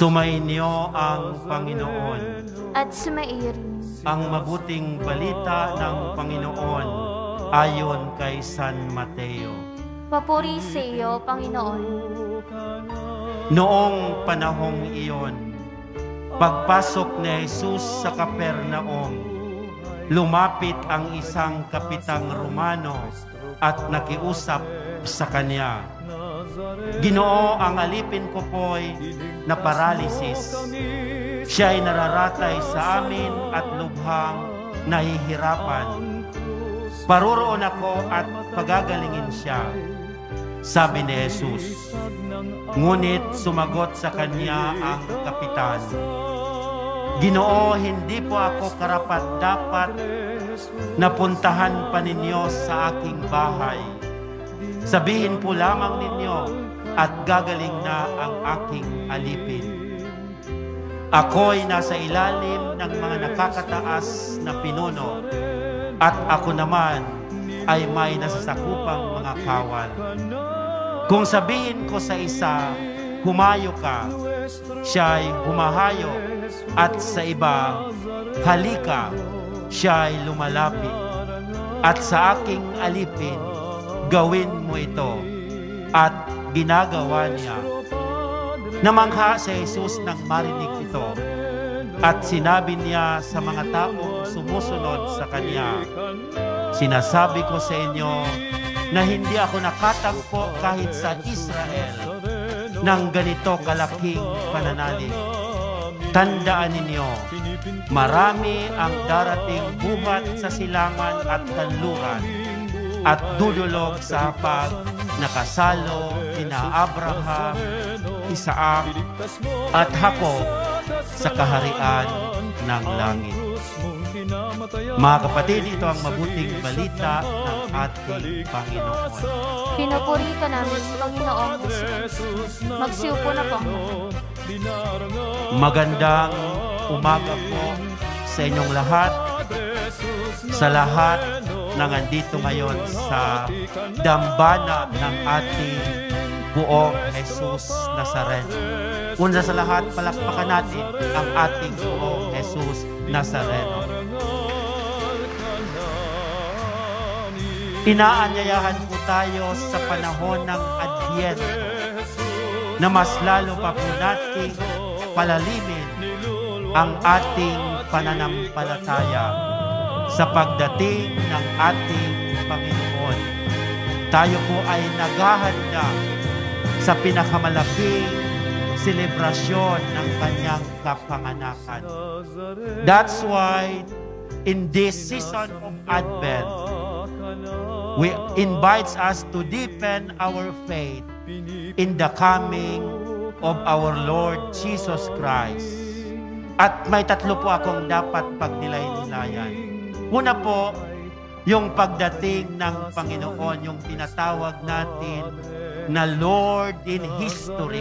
Sumainyo ang Panginoon. At sumairin. Ang mabuting balita ng Panginoon ayon kay San Mateo. Papuri sa iyo, Panginoon. Noong panahong iyon, pagpasok ni Jesus sa Capernaum, lumapit ang isang kapitang Romano at nakiusap sa kanya. Ginoo, ang alipin ko po'y na paralysis. Siya'y nararatay sa amin at lubhang nahihirapan. Paroroon ako at pagagalingin siya. Sabi ni Jesus. Ngunit sumagot sa kanya ang kapitan. Ginoo, hindi po ako karapat-dapat na puntahan pa ninyo sa aking bahay. Sabihin po lamang ninyo at gagaling na ang aking alipin. Ako'y nasa ilalim ng mga nakakataas na pinuno at ako naman ay may nasasakupang mga kawal. Kung sabihin ko sa isa, humayo ka, siya'y humahayo, at sa iba, halika, siya'y lumalapit. At sa aking alipin, gawin mo ito, at ginagawa niya. Namangha si Jesus nang marinig ito, at sinabi niya sa mga taong sumusunod sa kanya, sinasabi ko sa inyo na hindi ako nakatagpo kahit sa Israel ng ganito kalaking pananalig. Tandaan ninyo, marami ang darating buhat sa silangan at kanluran at dudulog sa hapag na kasalo nina Abraham, Isaac at Jacob sa kaharian ng langit. Mga kapatid, ito ang mabuting balita ng ating Panginoon. Pinupuri ka namin, Panginoong Jesus. Magsiupo na po. Magandang umaga po sa inyong lahat, sa lahat na nandito ngayon sa dambana ng ating buong Jesus Nazareno. Una sa lahat, palakpakan natin ang ating buong Jesus Nazareno. Inaanyayahan po tayo sa panahon ng Adbyento na mas lalo pa po nating palalimin ang ating pananampalataya sa pagdating ng ating Panginoon. Tayo po ay naghahanda sa pinakamalaking selebrasyon ng kanyang kapanganakan. That's why in this season of Advent, we invites us to deepen our faith in the coming of our Lord Jesus Christ. At may tatlo po akong dapat pagnilay-nilayan. Una po, yung pagdating ng Panginoon, yung tinatawag natin na Lord in History.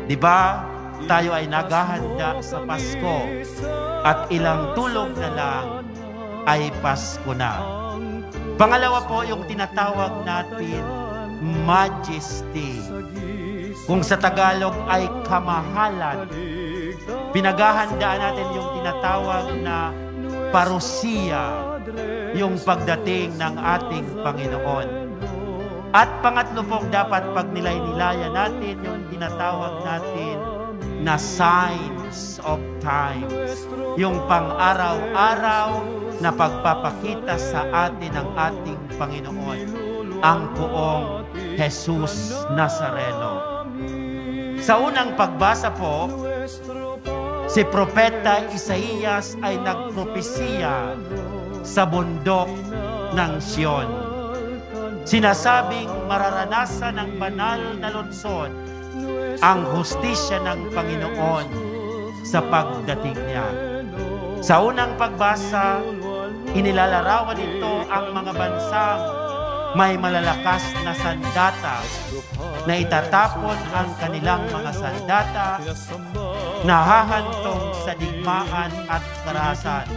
Diba? Tayo ay naghahanda sa Pasko at ilang tulog na lang ay Pasko na. Pangalawa po, yung tinatawag natin Majesty. Kung sa Tagalog ay kamahalan. Pinaghahandaan natin yung tinatawag na parusiya, yung pagdating ng ating Panginoon. At pangatlo po, dapat pagnilay-nilayan natin yung tinatawag natin na signs of times. Yung pang-araw-araw na pagpapakita sa atin ng ating Panginoon, ang poong Jesus Nazareno. Sa unang pagbasa po, si Propeta Isaías ay nagpropesiya sa bundok ng Sion. Sinasabing mararanasan ng banal na lungsod ang hustisya ng Panginoon sa pagdating niya. Sa unang pagbasa, inilalarawan nito ang mga bansang may malalakas na sandata na itatapon ang kanilang mga sandata na hahantong sa digmaan at karahasan.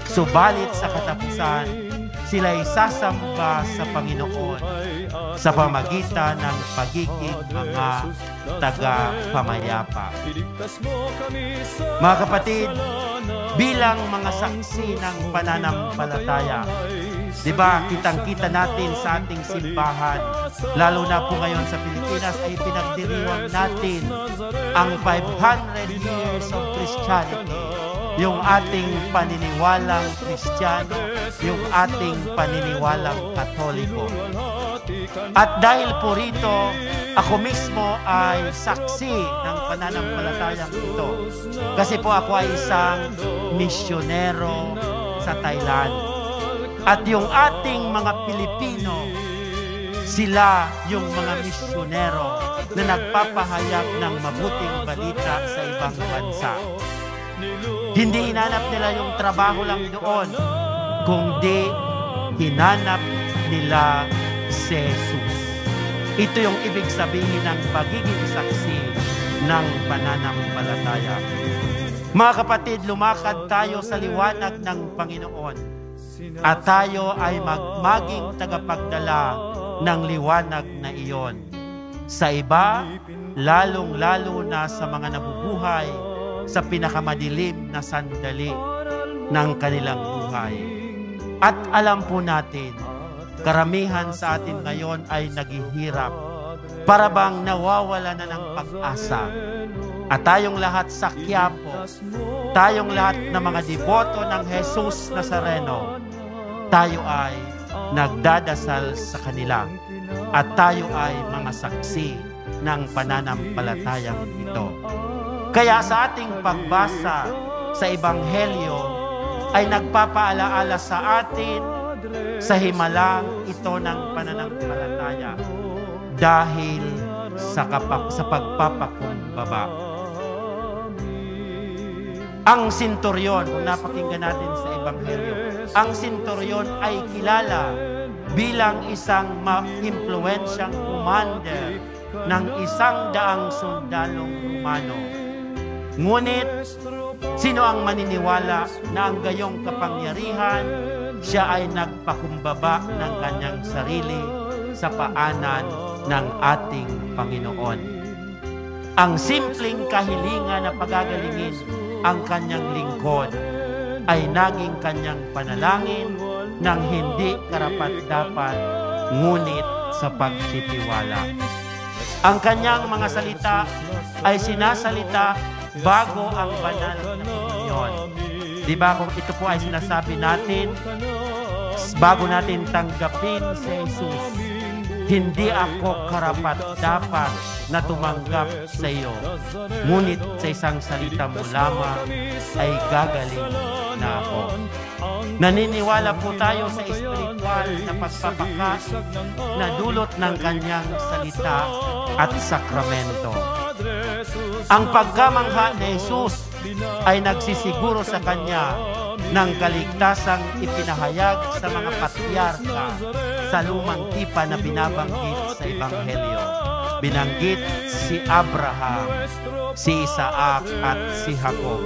Subalit sa katapusan, sila'y sasamba sa Panginoon sa pamagitan ng pagiging mga taga-pamayapa. Mga kapatid, bilang mga saksi ng pananampalataya, di ba, kitang-kita natin sa ating simbahan, lalo na po ngayon sa Pilipinas, ay pinagdiriwang natin ang 500 years of Christianity, yung ating paniniwalang Kristiyano, yung ating paniniwalang Katoliko. At dahil po rito, ako mismo ay saksi ng pananampalatayang ito. Kasi po ako ay isang misyonero sa Thailand. At yung ating mga Pilipino, sila yung mga misyonero na nagpapahayag ng mabuting balita sa ibang bansa. Hindi hinanap nila yung trabaho lang doon, kundi hinanap nila si Jesus. Ito yung ibig sabihin ng pagiging saksi ng pananampalataya. Mga kapatid, lumakad tayo sa liwanag ng Panginoon at tayo ay maging tagapagdala ng liwanag na iyon sa iba, lalong-lalo na sa mga nabubuhay sa pinakamadilim na sandali ng kanilang buhay. At alam po natin, karamihan sa atin ngayon ay naghihirap, para bang nawawala na ng pag-asa. At tayong lahat sa Quiapo, tayong lahat na mga deboto ng Jesus Nazareno, tayo ay nagdadasal sa kanila at tayo ay mga saksi ng pananampalatayang ito. Kaya sa ating pagbasa sa Ebanghelyo ay nagpapaalaala sa atin sa himalang ito ng pananampalataya dahil sa pagpapakumbaba. Ang senturyon, kung napakinggan natin sa Ebanghelyo, ang senturyon ay kilala bilang isang ma-impluensyang commander ng 100 sundalong Romano. Ngunit, sino ang maniniwala na ang gayong kapangyarihan, siya ay nagpakumbaba ng kanyang sarili sa paanan ng ating Panginoon. Ang simpleng kahilingan na pagagalingin ang kanyang lingkod ay naging kanyang panalangin ng hindi karapat-dapat, ngunit sa pagtitiwala. Ang kanyang mga salita ay sinasalita bago ang banal na komunyon. Di ba kung ito po ay sinasabi natin, bago natin tanggapin si Jesus, hindi ako karapat-dapat na tumanggap sa iyo. Ngunit sa isang salita mo lamang ay gagaling na ako. Naniniwala po tayo sa espiritual na pagpapakas na dulot ng kanyang salita at sakramento. Ang pagkamangha ni Jesus ay nagsisiguro sa kanya ng kaligtasang ipinahayag sa mga patriarka sa lumang tipan na binabanggit sa Ebanghelyo. Binanggit si Abraham, si Isaac at si Jacob.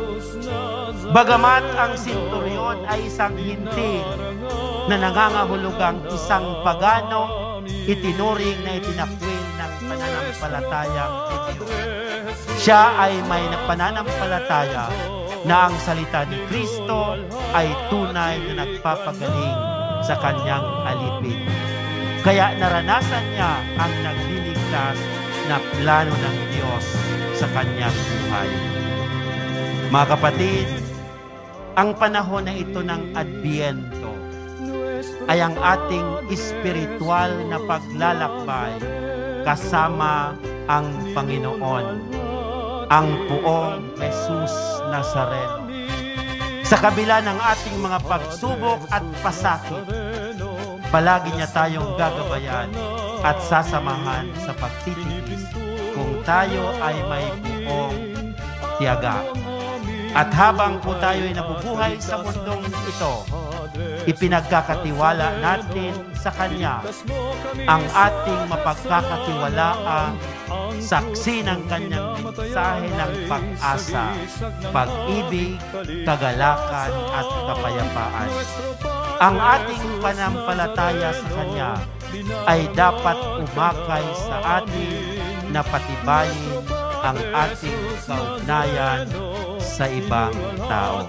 Bagamat ang senturyon ay isang hintil na nangangahulugang isang pagano, itinuring na itinakwil ng pananampalatayang Diyos. Siya ay may pananampalataya na ang salita ni Kristo ay tunay na nagpapagaling sa kanyang alipin. Kaya naranasan niya ang nagliligtas na plano ng Diyos sa kanyang buhay. Mga kapatid, ang panahon na ito ng Adbyento ay ang ating espiritual na paglalakbay kasama ang Panginoon, ang Poong Jesus Nazareno. Sa kabila ng ating mga pagsubok at pasakit, palagi niya tayong gagabayan at sasamahan sa pagtitiis kung tayo ay may buong tiyaga. At habang po tayo ay nabubuhay sa mundong ito, ipinagkakatiwala natin sa Kanya ang ating mapagkakatiwalaang saksi ng Kanyang mensahe ng pag-asa, pag-ibig, kagalakan at kapayapaan. Ang ating panampalataya sa Kanya ay dapat umakay sa atin na patibayin ang ating kaugnayan sa ibang tao.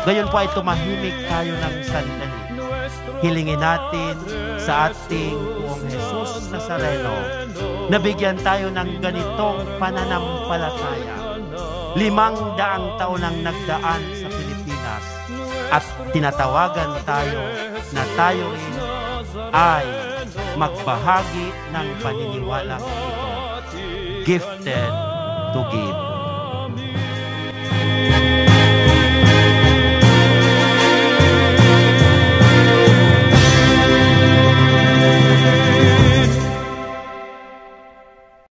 Gayon po ay tumahimik tayo ng sandali. Hilingin natin sa ating Poong Jesus Nazareno na bigyan tayo ng ganitong pananampalataya. 500 taon ang nagdaan sa Pilipinas at tinatawagan tayo na tayo rin ay magbahagi ng paniniwala ito. Gifted to give.